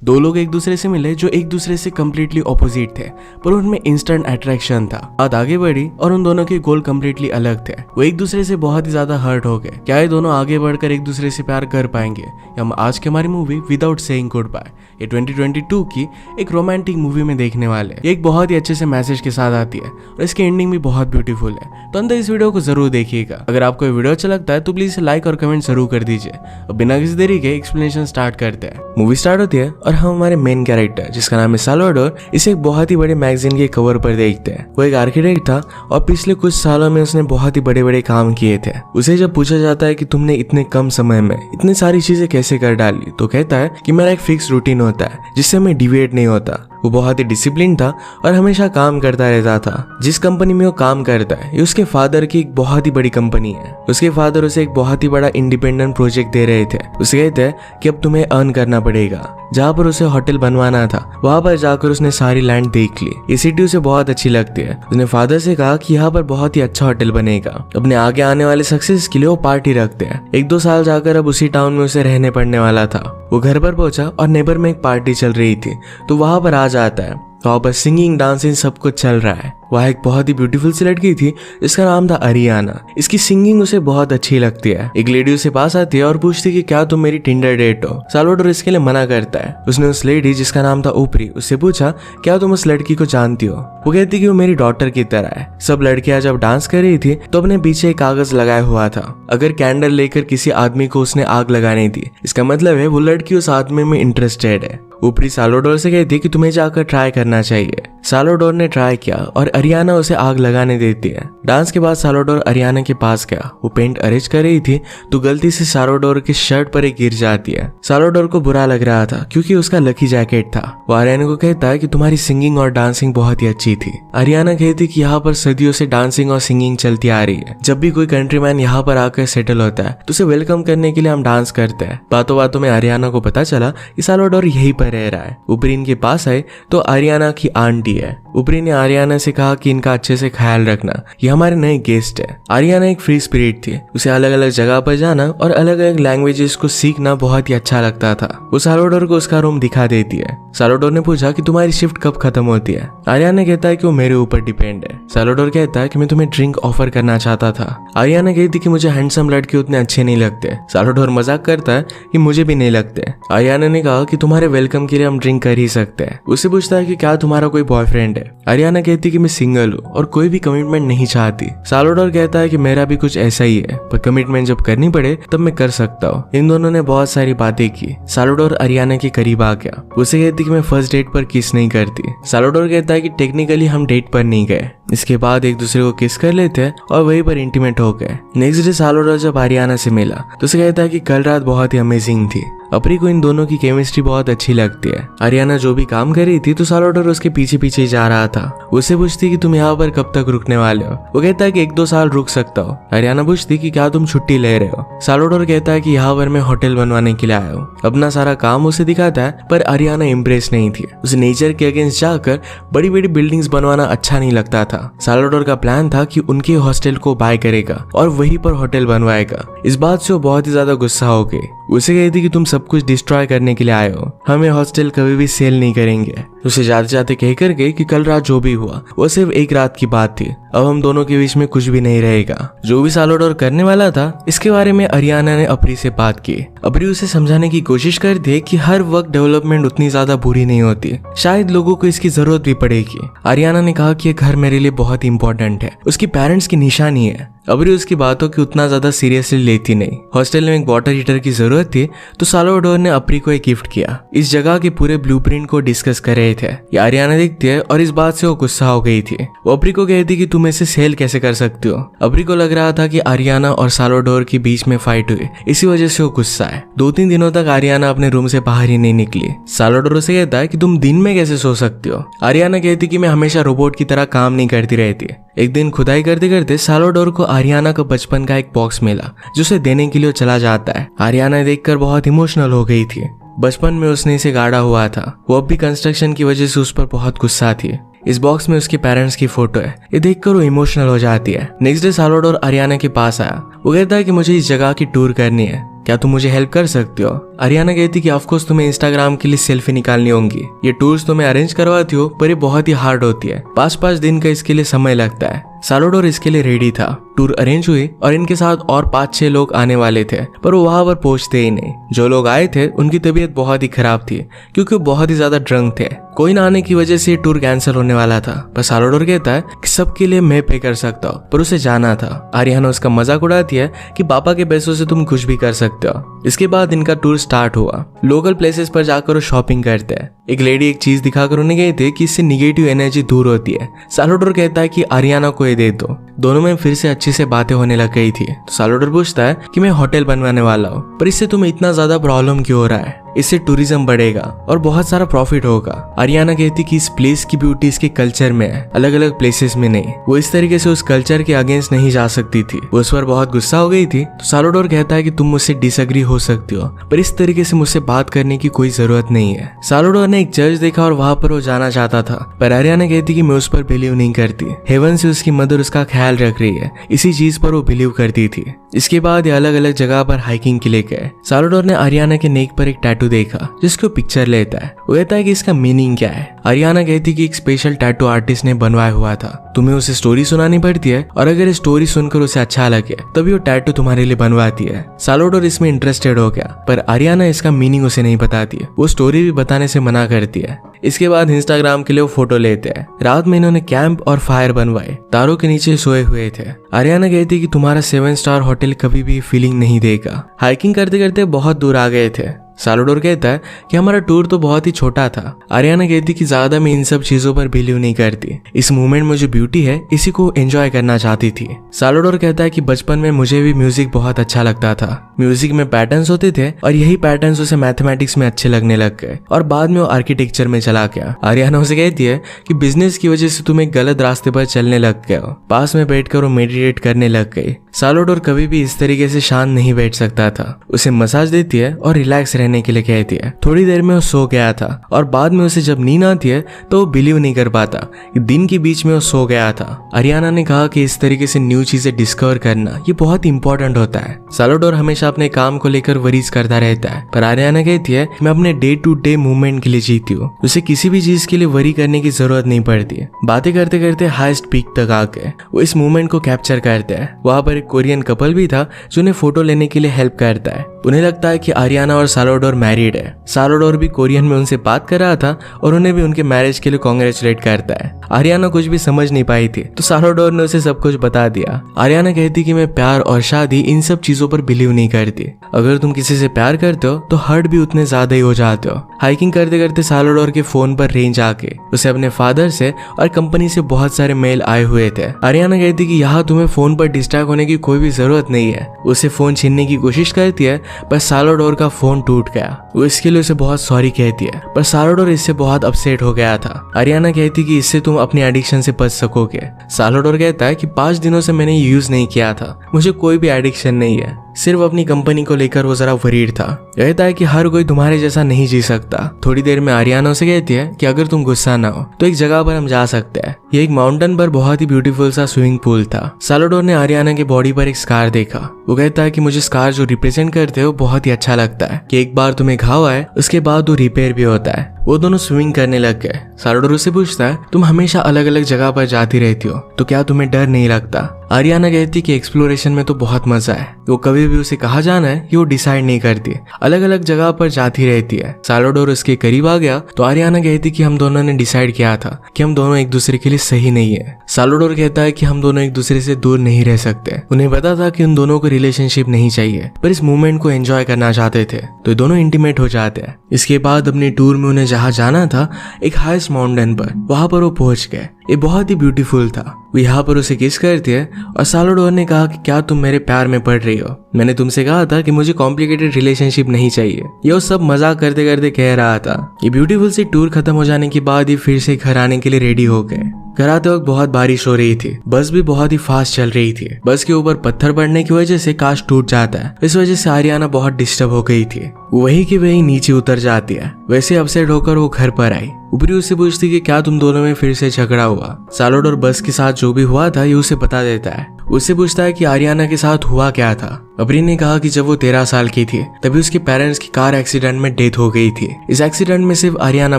दो लोग एक दूसरे से मिले जो एक दूसरे से कम्प्लीटली ऑपोजिट थे, पर उनमें इंस्टेंट अट्रैक्शन था। बात आगे बढ़ी और उन दोनों के गोल कम्प्लीटली अलग थे। वो एक दूसरे से बहुत ही ज्यादा हर्ट हो गए। क्या ये दोनों आगे बढ़कर एक दूसरे से प्यार कर पाएंगे? हम आज की हमारी movie without saying goodbye, ये 2022 की एक रोमांटिक मूवी में देखने वाले। ये एक बहुत ही अच्छे से मैसेज के साथ आती है और इसकी एंडिंग भी बहुत ब्यूटीफुल है। तो अंदर इस वीडियो को जरूर देखिएगा। अगर आपको ये वीडियो अच्छा लगता है तो प्लीज लाइक और कमेंट जरूर कर दीजिए। और बिना किसी देरी के एक्सप्लेनेशन स्टार्ट करते हैं। मूवी स्टार्ट होती है और हम हमारे मेन कैरेक्टर जिसका नाम है साल्वाडोर, इसे एक बहुत ही बड़े मैगजीन के कवर पर देखते हैं। वो एक आर्किटेक्ट था और पिछले कुछ सालों में उसने बहुत ही बड़े बड़े काम किए थे। उसे जब पूछा जाता है कि तुमने इतने कम समय में इतनी सारी चीजें कैसे कर डाली, तो कहता है कि मेरा एक फिक्स रूटीन होता है जिससे मैं डिविएट नहीं होता। वो बहुत ही डिसिप्लिन था और हमेशा काम करता रहता था। जिस कंपनी में वो काम करता है ये उसके फादर की एक बहुत ही बड़ी कंपनी है। उसके फादर उसे एक बहुत ही बड़ा इंडिपेंडेंट प्रोजेक्ट दे रहे थे। उसे कहते हैं कि अब तुम्हें अर्न करना पड़ेगा। जहाँ पर उसे होटल बनवाना था वहां पर जाकर उसने सारी लैंड देख ली। ये सिटी उसे बहुत अच्छी लगती है। उसने फादर से कहा कि यहाँ पर बहुत ही अच्छा होटल बनेगा। अपने आगे आने वाले सक्सेस के लिए वो पार्टी रखते हैं। 1-2 साल जाकर अब उसी टाउन में उसे रहने पड़ने वाला था। वो घर पर पहुंचा और नेबर में एक पार्टी चल रही थी, तो वहां पर आ जाता है। वहां पर सिंगिंग डांसिंग सब कुछ चल रहा है। वह एक बहुत ही ब्यूटीफुल सी लड़की थी जिसका नाम था अरियाना। इसकी सिंगिंग उसे बहुत अच्छी लगती है। एक लेडी उसे पास आती है और पूछती है कि क्या तुम मेरी टिंडर डेट हो। साल्वाडोर इसके लिए मना करता है। उसने उस लेडी जिसका नाम था ऊपरी उससे पूछा क्या तुम उस लड़की को जानती हो। वो कहती कि वो मेरी डॉटर की तरह है। सब लड़कियां जब डांस कर रही थी तो अपने पीछे एक कागज लगाया हुआ था। अगर कैंडल लेकर किसी आदमी को उसने आग लगानी थी, इसका मतलब है वो लड़की उस आदमी में इंटरेस्टेड है। ऊपरी साल्वाडोर से कहती कि तुम्हें जाकर ट्राई करना चाहिए। साल्वाडोर ने ट्राई किया और अरियाना उसे आग लगाने देती है। डांस के बाद साल्वाडोर अरियाना के पास गया। वो पेंट अरेंज कर रही थी तो गलती से साल्वाडोर के शर्ट पर एक गिर जाती है। साल्वाडोर को बुरा लग रहा था क्योंकि उसका लकी जैकेट था। वो अरियाना को कहता है कि तुम्हारी सिंगिंग और डांसिंग बहुत ही अच्छी थी। अरियाना कहती कि यहाँ पर सदियों से डांसिंग और सिंगिंग चलती आ रही है। जब भी कोई कंट्रीमैन यहाँ पर आकर सेटल होता है तो उसे वेलकम करने के लिए हम डांस करते हैं। बातों बातों में अरियाना को पता चला कि साल्वाडोर यहीं पर रह रहा है। ऊपरी इनके पास आए तो अरियाना की आंटी है। ऊपरी ने अरियाना से कहा कि इनका अच्छे से ख्याल रखना, ये हमारे नए गेस्ट है। अरियाना एक फ्री स्पिरिट थी। उसे अलग अलग जगह पर जाना और अलग अलग लैंग्वेजेस को सीखना बहुत ही अच्छा लगता था। वो साल्वाडोर को उसका रूम दिखा देती है। साल्वाडोर ने पूछा कि तुम्हारी शिफ्ट कब खत्म होती है। अरियाना कहता है कि वो मेरे ऊपर डिपेंड है। साल्वाडोर कहता है कि मैं तुम्हें ड्रिंक ऑफर करना चाहता था। अरियाना कहती कि मुझे हैंडसम लड़के उतने अच्छे नहीं लगते। साल्वाडोर मजाक करता है कि मुझे भी नहीं लगते। अरियाना ने कहा कि तुम्हारे वेलकम के लिए हम ड्रिंक कर ही सकते हैं। उससे पूछता है कि क्या तुम्हारा कोई बॉयफ्रेंड है। अरियाना कहती कि मैं सिंगल हूँ और कोई भी कमिटमेंट नहीं चाहती। साल्वाडोर कहता है कि मेरा भी कुछ ऐसा ही है, पर कमिटमेंट जब करनी पड़े तब मैं कर सकता हूँ। इन दोनों ने बहुत सारी बातें की। साल्वाडोर अरियाना के करीब आ गया। उसे कहती कि मैं फर्स्ट डेट पर किस नहीं करती। साल्वाडोर कहता है कि टेक्निकली हम डेट पर नहीं गए। इसके बाद एक दूसरे को किस कर लेते हैं और वहीं पर इंटीमेट हो गए। नेक्स्ट डे साल्वाडोर जब अरियाना से मिला तो उसे कहता है कि कल रात बहुत ही अमेजिंग थी। अपरी को इन दोनों की केमिस्ट्री बहुत अच्छी लगती है। अरियाना जो भी काम कर रही थी तो साल्वाडोर उसके पीछे पीछे जा रहा था। उससे पूछती कि तुम यहाँ पर कब तक रुकने वाले हो। वो कहता है कि 1-2 साल रुक सकता हो। अरियाना पूछती कि क्या तुम छुट्टी ले रहे हो। साल्वाडोर कहता है कि यहाँ पर मैं होटल बनवाने के लिए आया हूँ। अपना सारा काम उसे दिखाता है, पर अरियाना इम्प्रेस नहीं थी। उसे नेचर के अगेंस्ट जाकर बड़ी बड़ी बिल्डिंग्स बनवाना अच्छा नहीं लगता था। साल्वाडोर का प्लान था कि उनके हॉस्टल को बाय करेगा और वहीं पर होटल बनवाएगा। इस बात से वो बहुत ही ज्यादा गुस्सा हो गई। उसे कहती कि तुम सब कुछ डिस्ट्रॉय करने के लिए आए हो, हमें हॉस्टल कभी भी सेल नहीं करेंगे। उसे जाते जाते कह कर गई कि कल रात जो भी हुआ वो सिर्फ एक रात की बात थी। अब हम दोनों के बीच में कुछ भी नहीं रहेगा। जो भी साल्वाडोर करने वाला था इसके बारे में अरियाना ने अपरी से बात की। अपरी उसे समझाने की कोशिश करती है कि हर वक्त डेवलपमेंट उतनी ज्यादा बुरी नहीं होती, शायद लोगों को इसकी जरूरत भी पड़ेगी। अरियाना ने कहा कि ये घर मेरे लिए बहुत इंपॉर्टेंट है, उसकी पेरेंट्स की निशानी है। अपरी उसकी बातों की उतना ज्यादा सीरियसली लेती नहीं। हॉस्टल में एक वाटर हीटर की जरूरत थी तो साल्वाडोर ने अपरी को एक गिफ्ट किया। इस जगह के पूरे ब्लूप्रिंट को डिस्कस कर रहे थे। ये अरियाना देखती है और इस बात से वो गुस्सा हो गई थी। वो अपरी को कहती कि तुम इसे सेल कैसे कर सकती हो। अपरी को लग रहा था कि अरियाना और साल्वाडोर के बीच में फाइट हुई, इसी वजह से वो गुस्सा है। 2-3 दिनों तक अरियाना अपने रूम से बाहर ही नहीं निकली। साल्वाडोर से कहता है कि तुम दिन में कैसे सो सकती हो। अरियाना कहती कि मैं हमेशा रोबोट की तरह काम नहीं करती रहती। एक दिन खुदाई करते करते साल्वाडोर को अरियाना का बचपन का एक बॉक्स मिला जो उसे देने के लिए चला जाता है। अरियाना देखकर बहुत इमोशनल हो गई थी। बचपन में उसने इसे गाड़ा हुआ था। वो अब भी कंस्ट्रक्शन की वजह से उस पर बहुत गुस्सा थी। इस बॉक्स में उसके पेरेंट्स की फोटो है। ये देखकर वो इमोशनल हो जाती है। नेक्स्ट डे साल्वाडोर अरियाना के पास आया। वो कहता है कि मुझे इस जगह की टूर करनी है। क्या तुम मुझे हेल्प कर सकते हो? आरियाना कहती कि ऑफ कोर्स तुम्हें इंस्टाग्राम के लिए सेल्फी निकालनी होंगी, ये टूर्स तो मैं अरेंज करवाती हूँ पर ये बहुत ही हार्ड होती है, 5-5 दिन का इसके लिए समय लगता है। साल्वाडोर इसके लिए रेडी था। टूर अरेंज हुई और इनके साथ और 5-6 लोग आने वाले थे, पर वो वहां पर पहुंचते ही नहीं। जो लोग आए थे उनकी तबीयत बहुत ही खराब थी क्योंकि वो बहुत ही ज्यादा ड्रंक थे। कोई ना आने की वजह से टूर कैंसिल होने वाला था, पर साल्वाडोर कहता है कि सबके लिए मैं पे कर सकता हूँ, पर उसे जाना था। आरियाना उसका मजाक उड़ाती है कि पापा के पैसों से तुम कुछ भी कर सकते हो। इसके बाद इनका टूर स्टार्ट हुआ। लोकल प्लेसेस पर जाकर वो शॉपिंग करते हैं। एक लेडी एक चीज दिखाकर उन्हें गई थी कि इससे निगेटिव एनर्जी दूर होती है। साल्वाडोर कहता है कि आरियाना को ये दे दो। दोनों में फिर से अच्छे से बातें होने लग गई थी। तो साल्वाडोर पूछता है कि मैं होटल बनवाने वाला हूँ, पर इससे तुम्हें इतना ज्यादा प्रॉब्लम क्यों हो रहा है? इससे टूरिज्म बढ़ेगा और बहुत सारा प्रॉफिट होगा। आरियाना कहती कि इस प्लेस की ब्यूटी इसके कल्चर में है, अलग अलग प्लेसेस में नहीं। वो इस तरीके से उस कल्चर के अगेंस्ट नहीं जा सकती थी। वो उस पर बहुत गुस्सा हो गई थी। तो साल्वाडोर कहता है कि तुम मुझसे डिसएग्री हो सकती हो, पर इस तरीके से मुझसे बात करने की कोई जरूरत नहीं है। साल्वाडोर ने एक चर्च देखा और वहां पर वो जाना चाहता था, पर आरियाना कहती कि मैं उस पर बिलीव नहीं करती। हेवन से उसकी मदर उसका ख्याल रख रही है, इसी चीज पर वो बिलीव करती थी। इसके बाद ये अलग अलग जगह पर हाइकिंग के लिए गए। साल्वाडोर ने आरियाना के नेक पर एक टैटू देखा जिसको पिक्चर लेता है। वो कहता है कि इसका मीनिंग क्या है। आरियाना कहती कि एक स्पेशल टैटू आर्टिस्ट ने बनवाया हुआ था, तुम्हें उसे स्टोरी सुनानी पड़ती है और अगर स्टोरी सुनकर उसे अच्छा लगे तभी वो टैटू तुम्हारे लिए बनवाती है। साल्वाडोर इसमें इंटरेस्टेड हो गया, पर आरियाना इसका मीनिंग उसे नहीं बताती है। वो स्टोरी भी बताने से मना करती है। इसके बाद इंस्टाग्राम के लिए वो फोटो लेते हैं। रात में इन्होंने कैंप और फायर बनवाए, तारों के नीचे सोए हुए थे। आरियाना कहती कि तुम्हारा 7 स्टार होटल कभी भी फीलिंग नहीं देगा। हाइकिंग करते करते बहुत दूर आ गए थे। साल्वाडोर कहता है कि हमारा टूर तो बहुत ही छोटा था। आरियाना कहती कि ज्यादा मैं इन सब चीजों पर बिलीव नहीं करती, इस मूवमेंट में जो ब्यूटी है इसी को एंजॉय करना चाहती थी। साल्वाडोर कहता है कि बचपन में मुझे भी म्यूजिक बहुत अच्छा लगता था। म्यूजिक में पैटर्न्स होते थे और यही पैटर्न्स उसे मैथमेटिक्स में अच्छे लगने लग गए और बाद में वो आर्किटेक्चर में चला गया। आरियाना उसे कहती है कि बिजनेस की वजह से तुम एक गलत रास्ते पर चलने लग गए हो। पास में बैठकर वो मेडिटेट करने लग गई। साल्वाडोर कभी भी इस तरीके से शांत नहीं बैठ सकता था। उसे मसाज देती है और रिलैक्स रहने के लिए कहती है। थोड़ी देर में वो सो गया था और बाद में उसे जब नींद आती है तो वो बिलीव नहीं कर पाता कि दिन के बीच में वो सो गया था। आरियाना ने कहा कि इस तरीके से न्यू चीजें डिस्कवर करना ये बहुत इंपॉर्टेंट होता है। साल्वाडोर हमेशा अपने काम को लेकर वरीज करता रहता है, पर आरियाना कहती है मैं अपने डे टू डे मूवमेंट के लिए जीती हूँ, उसे किसी भी चीज के लिए वरी करने की जरूरत नहीं पड़ती। बातें करते करते हाईएस्ट पीक तक आ गए। वो इस मूवमेंट को कैप्चर करते हैं। वहां पर एक कोरियन कपल भी था जो उन्हें फोटो लेने के लिए हेल्प करता है। उन्हें लगता है कि आरियाना और साल्वाडोर मैरिड है। साल्वाडोर भी कोरियन में उनसे बात कर रहा था और उन्हें भी उनके मैरिज के लिए कांग्रेचुलेट करता है। आरियाना कुछ भी समझ नहीं पाई थी तो साल्वाडोर ने उसे सब कुछ बता दिया। आरियाना कहती कि मैं प्यार और शादी इन सब चीजों पर बिलीव नहीं करती। अगर तुम किसी से प्यार करते हो तो हर्ट भी उतने ज्यादा ही हो जाते हो। हाइकिंग करते करते साल्वाडोर के फोन पर रेंज आके उसे अपने फादर से और कंपनी से बहुत सारे मेल आए हुए थे। आरियाना कहती कि यहाँ तुम्हें फोन पर डिस्ट्रैक्ट होने की कोई भी जरूरत नहीं है। उसे फोन छीनने की कोशिश करती है पर साल्वाडोर का फोन टूट गया। वो इसके लिए उसे बहुत सॉरी कहती है, पर साल्वाडोर इससे बहुत अपसेट हो गया था। आरियाना कहती कि इससे तुम अपनी एडिक्शन से बच सकोगे। साल्वाडोर कहता है कि 5 दिनों से मैंने यूज नहीं किया था, मुझे कोई भी एडिक्शन नहीं है, सिर्फ अपनी कंपनी को लेकर वो जरा वरीड था। कहता है कि हर कोई तुम्हारे जैसा नहीं जी सकता। थोड़ी देर में आरियाना उसे कहती है कि अगर तुम गुस्सा ना हो तो एक जगह पर हम जा सकते हैं। ये एक माउंटेन पर बहुत ही ब्यूटीफुल सा स्विमिंग पूल था। साल्वाडोर ने आरियाना की बॉडी पर एक स्कार देखा। वो कहता है कि मुझे स्कार जो रिप्रेजेंट करते हो बहुत ही अच्छा लगता है कि एक बार तुम्हें घाव आए उसके बाद वो रिपेयर भी होता है। वो दोनों स्विमिंग करने लग गए। साल्वाडोर उससे पूछता है तुम हमेशा अलग अलग जगह पर जाती रहती हो तो क्या तुम्हें डर नहीं लगता? आरियाना कहती कि एक्सप्लोरेशन में तो बहुत मजा है। वो कभी भी उसे कहाँ जाना है ये वो डिसाइड नहीं करती, अलग अलग जगह पर जाती रहती है। साल्वाडोर उसके करीब आ गया तो आरियाना कहती कि हम दोनों ने डिसाइड किया था कि हम दोनों एक दूसरे के लिए सही नहीं है। साल्वाडोर कहता है कि हम दोनों एक दूसरे से दूर नहीं रह सकते। उन्हें पता था कि उन दोनों को रिलेशनशिप नहीं चाहिए, पर इस मूवमेंट को एंजॉय करना चाहते थे तो ये दोनों इंटीमेट हो जाते हैं। इसके बाद अपने टूर में उन्हें जहाँ जाना था एक हाईएस्ट माउंटेन पर, वहां पर वो पहुंच गए। ये बहुत ही ब्यूटीफुल था। वो यहाँ पर उसे किस करती है और साल्वाडोर ने कहा कि क्या तुम मेरे प्यार में पड़ रही हो? मैंने तुमसे कहा था कि मुझे कॉम्प्लिकेटेड रिलेशनशिप नहीं चाहिए। ये वो सब मजाक करते करते कह रहा था। ये ब्यूटीफुल सी टूर खत्म हो जाने के बाद ये फिर से घर आने के लिए रेडी हो गए। घर आते वक्त बहुत बारिश हो रही थी। बस भी बहुत ही फास्ट चल रही थी। बस के ऊपर पत्थर पड़ने की वजह से कांच टूट जाता है। इस वजह से आरियाना बहुत डिस्टर्ब हो गई थी। वही की वही नीचे उतर जाती है। वैसे अपसेट होकर वो घर पर आई। ऊपरी उससे पूछती कि क्या तुम दोनों में फिर से झगड़ा हुआ? साल्वाडोर बस के साथ जो भी हुआ था ये उसे बता देता है। उससे पूछता है कि आरियाना के साथ हुआ क्या था। अबरी ने कहा कि जब वो 13 साल की थी तभी उसके पेरेंट्स की कार एक्सीडेंट में डेथ हो गई थी। इस एक्सीडेंट में सिर्फ आरियाना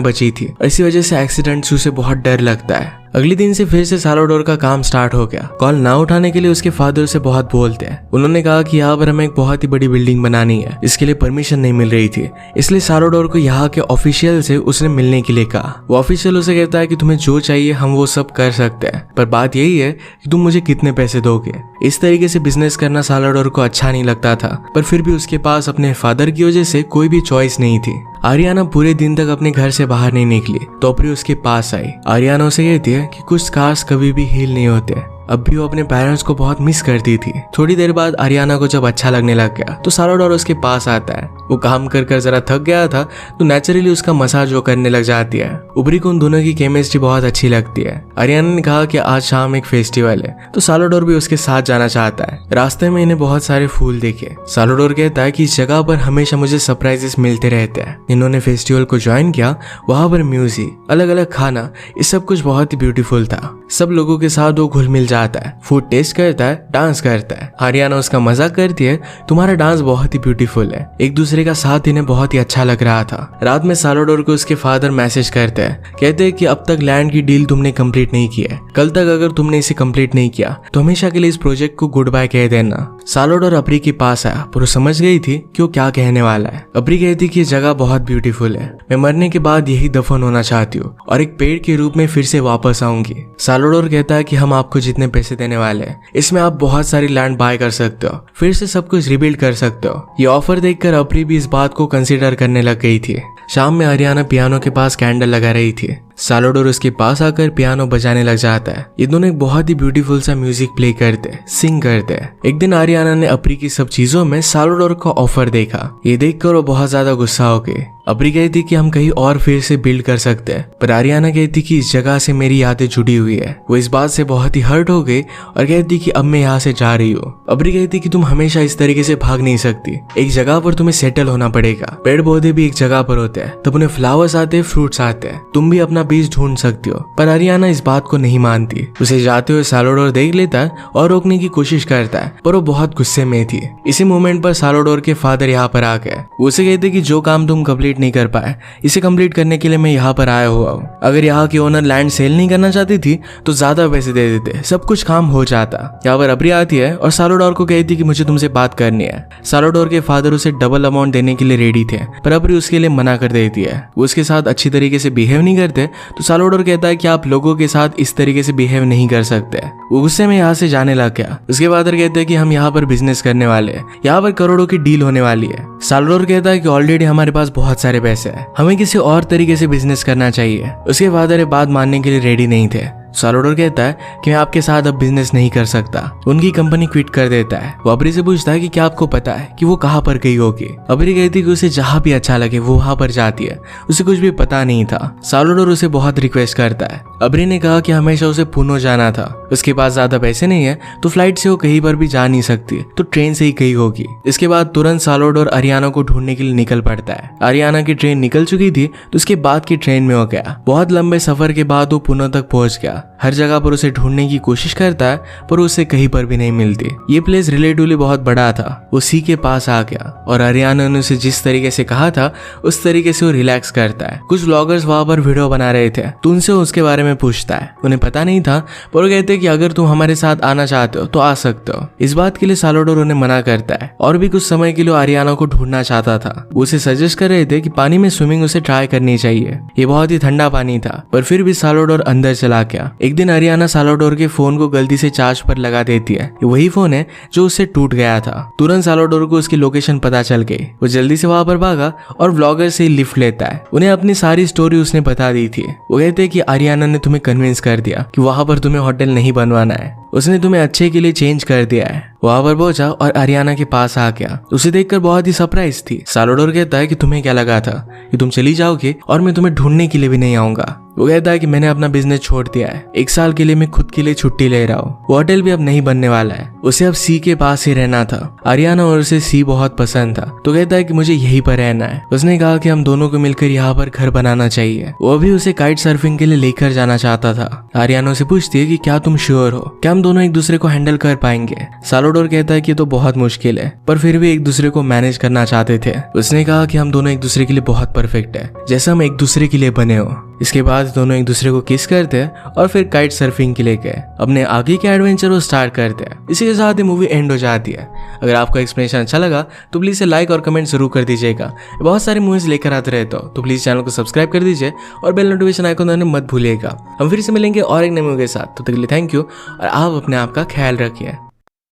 बची थी और इसी वजह से एक्सीडेंट से उसे बहुत डर लगता है। अगले दिन से फिर से साल्वाडोर का काम स्टार्ट हो गया। कॉल ना उठाने के लिए उसके फादर से बहुत बोलते हैं। उन्होंने कहा कि यहाँ पर हमें एक बहुत ही बड़ी बिल्डिंग बनानी है, इसके लिए परमिशन नहीं मिल रही थी, इसलिए साल्वाडोर को यहाँ के ऑफिशियल से उसने मिलने के लिए कहा। वो ऑफिशियल उसे कहता है कि तुम्हें जो चाहिए हम वो सब कर सकते हैं, पर बात यही है कि तुम मुझे कितने पैसे दोगे। इस तरीके से बिजनेस करना साल्वाडोर को अच्छा नहीं लगता था, पर फिर भी उसके पास अपने फादर की वजह से कोई भी चॉइस नहीं थी। आरियाना पूरे दिन तक अपने घर से बाहर नहीं निकली तो अबरी उसके पास आई। आरियाना उसे कहती है कि कुछ कार्स कभी भी हील नहीं होते। अब भी वो अपने पेरेंट्स को बहुत मिस करती थी। थोड़ी देर बाद आरियाना को जब अच्छा लगने लग गया तो साल्वाडोर उसके पास आता है। वो काम कर कर जरा थक गया था तो नेचुरली उसका मसाज वो करने लग जाती है। अबरी को उन दोनों की केमिस्ट्री बहुत अच्छी लगती है। आरियाना ने कहा कि आज शाम एक फेस्टिवल है तो साल्वाडोर भी उसके साथ जाना चाहता है। रास्ते में इन्हें बहुत सारे फूल देखे। साल्वाडोर कहता है कि इस जगह पर हमेशा मुझे सरप्राइजेस मिलते रहते हैं। इन्होंने फेस्टिवल को ज्वाइन किया। वहां पर म्यूजिक, अलग अलग खाना, ये सब कुछ बहुत ही ब्यूटीफुल था। सब लोगों के साथ वो घुल मिल जाता है, फूड टेस्ट करता है, डांस करता है। आरियाना उसका मजाक करती है, तुम्हारा डांस बहुत ही ब्यूटीफुल है। एक दूसरे का साथ इन्हें बहुत ही अच्छा लग रहा था। रात में साल्वाडोर को उसके फादर मैसेज करते हैं, कहते हैं कि अब तक लैंड की डील तुमने कंप्लीट नहीं की है। कल तक अगर तुमने इसे कंप्लीट नहीं किया तो हमेशा के लिए इस प्रोजेक्ट को गुड बाय कह देना। साल्वाडोर अबरी के पास आया पर वो समझ गई थी कि वो क्या कहने वाला है। अबरी कहती कि ये जगह बहुत ब्यूटीफुल है, मैं मरने के बाद यही दफन होना चाहती हूँ और एक पेड़ के रूप में फिर से वापस आऊंगी। साल्वाडोर कहता है कि हम आपको जितने पैसे देने वाले हैं इसमें आप बहुत सारी लैंड बाय कर सकते हो, फिर से सब कुछ रिबिल्ड कर सकते हो। ये ऑफर देखकर अबरी भी इस बात को कंसीडर करने लग गई थी। शाम में आरियाना पियानो के पास कैंडल लगा रही थी। साल्वाडोर उसके पास आकर पियानो बजाने लग जाता है। ये दोनों एक बहुत ही ब्यूटीफुल सा म्यूजिक प्ले करते, सिंग करते। एक दिन आरियाना ने अबरी की सब चीजों में साल्वाडोर का ऑफर देखा। ये देखकर वो बहुत ज्यादा गुस्सा हो गई। अबरी कहती कि हम कहीं और फिर से बिल्ड कर सकते हैं, पर आरियाना कहती कि इस जगह से मेरी यादें जुड़ी हुई है। वो इस बात से बहुत ही हर्ट हो गई और कहती कि अब मैं यहाँ से जा रही हूँ। अबरी कहती कि तुम हमेशा इस तरीके से भाग नहीं सकती, एक जगह पर तुम्हें सेटल होना पड़ेगा। पेड़ पौधे भी एक जगह पर होते हैं, तब उन्हें फ्लावर्स आते हैं, फ्रूट्स आते हैं, तुम भी अपना बीज ढूंढ सकती हो। पर आरियाना इस बात को नहीं मानती। उसे जाते हुए साल्वाडोर देख लेता है और रोकने की कोशिश करता है, पर वो बहुत गुस्से में थी। इसी मोमेंट पर साल्वाडोर के फादर यहाँ पर आ गए। उसे कहते कि जो काम तुम कंप्लीट नहीं कर पाए इसे कंप्लीट करने के लिए मैं यहाँ पर आया हुआ हूँ। अगर यहाँ की ओनर लैंड सेल नहीं करना चाहती थी तो ज्यादा पैसे दे देते, सब कुछ काम हो जाता। यहाँ पर अबरी आती है और साल्वाडोर को कहती कि मुझे तुमसे बात करनी है। साल्वाडोर के फादर उसे डबल अमाउंट देने के लिए रेडी थे, पर अबरी उसके लिए मना कर देती है। वो उसके साथ अच्छी तरीके से बिहेव नहीं करते तो साल्वाडोर कहता है कि आप लोगों के साथ इस तरीके से बिहेव नहीं कर सकते। वो गुस्से में यहाँ से जाने लग गया। उसके फादर कहते हैं कि हम यहाँ पर बिजनेस करने वाले हैं, यहाँ पर करोड़ों की डील होने वाली है। साल्वाडोर कहता है कि ऑलरेडी हमारे पास बहुत सारे पैसे हैं, हमें किसी और तरीके से बिजनेस करना चाहिए। उसके फादर ये बात मानने के लिए रेडी नहीं थे। साल्वाडोर कहता है कि मैं आपके साथ अब बिजनेस नहीं कर सकता। उनकी कंपनी क्विट कर देता है। वो अबरी से पूछता है कि क्या आपको पता है कि वो कहाँ पर गई होगी। अबरी कहती है कि उसे जहाँ भी अच्छा लगे वो वहां पर जाती है, उसे कुछ भी पता नहीं था। साल्वाडोर उसे बहुत रिक्वेस्ट करता है। अबरी ने कहा कि हमेशा उसे पुणे जाना था, उसके पास ज्यादा पैसे नहीं है तो फ्लाइट से वो कहीं पर भी जा नहीं सकती, तो ट्रेन से ही गई होगी। इसके बाद तुरंत साल्वाडोर आरियाना को ढूंढने के लिए निकल पड़ता है। आरियाना की ट्रेन निकल चुकी थी तो उसके बाद की ट्रेन में हो गया। बहुत लंबे सफर के बाद वो पुणे तक पहुंच गया। हर जगह पर उसे ढूंढने की कोशिश करता है पर उसे कहीं पर भी नहीं मिलती। ये प्लेस रिलेटिवली बहुत बड़ा था। वो सी के पास आ गया और आरियाना ने उसे जिस तरीके से कहा था उस तरीके से वो रिलैक्स करता है। कुछ व्लॉगर्स वहां पर वीडियो बना रहे थे तो उनसे उसके बारे में पूछता है। उन्हें पता नहीं था पर वो कहते कि अगर तुम हमारे साथ आना चाहते हो तो आ सकते हो। इस बात के लिए साल्वाडोर उन्हें मना करता है और भी कुछ समय के लिए आरियाना को ढूंढना चाहता था। वो उसे सजेस्ट कर रहे थे कि पानी में स्विमिंग उसे ट्राई करनी चाहिए। ये बहुत ही ठंडा पानी था पर फिर भी साल्वाडोर अंदर चला गया। एक दिन आरियाना साल्वाडोर के फोन को गलती से चार्ज पर लगा देती है। ये वही फोन है जो उससे टूट गया था। तुरंत साल्वाडोर को उसकी लोकेशन पता चल गई। वो जल्दी से वहां पर भागा और व्लॉगर से लिफ्ट लेता है। उन्हें अपनी सारी स्टोरी उसने बता दी थी। वो कहते हैं कि आरियाना ने तुम्हें कन्विंस कर दिया कि वहां पर तुम्हें होटल नहीं बनवाना है, उसने तुम्हें अच्छे के लिए चेंज कर दिया है। वहां पर पहुंचा और आरियाना के पास आ गया। उसे देखकर बहुत ही सरप्राइज थी। साल्वाडोर कहता है कि तुम्हें क्या लगा था कि तुम चली जाओगे और मैं तुम्हें ढूंढने के लिए भी नहीं आऊंगा। वो कहता है कि मैंने अपना बिजनेस छोड़ दिया है, 1 साल के लिए मैं खुद के लिए छुट्टी ले रहा हूँ। वो होटल भी अब नहीं बनने वाला है, उसे अब सी के पास ही रहना था। आर्याना और उसे सी बहुत पसंद था, तो कहता है कि मुझे यहीं पर रहना है। उसने कहा कि हम दोनों को मिलकर यहाँ पर घर बनाना चाहिए। वो भी उसे काइट सर्फिंग के लिए लेकर जाना चाहता था। आर्याना उसे पूछती है कि क्या तुम श्योर हो, क्या हम दोनों एक दूसरे को हैंडल कर पाएंगे। साल्वाडोर कहता है कि तो बहुत मुश्किल है, पर फिर भी एक दूसरे को मैनेज करना चाहते थे। उसने कहा कि हम दोनों एक दूसरे के लिए बहुत परफेक्ट है, जैसे हम एक दूसरे के लिए बने हो। इसके बाद दोनों एक दूसरे को किस करते और फिर काइट सर्फिंग के लिए गए। अपने आगे के एडवेंचर को स्टार्ट करते हैं। इसी के साथ ही मूवी एंड हो जाती है। अगर आपको एक्सप्लेनेशन अच्छा लगा तो प्लीज इसे लाइक और कमेंट जरूर कर दीजिएगा। बहुत सारी मूवीज लेकर आते रहते हो, तो प्लीज चैनल को सब्सक्राइब कर दीजिए और बेल नोटिफिकेशन आइकन दबाना मत भूलिएगा। हम फिर से मिलेंगे और एक नई मूवी के साथ। तो तक के लिए थैंक यू और आप अपने आप का ख्याल रखिए।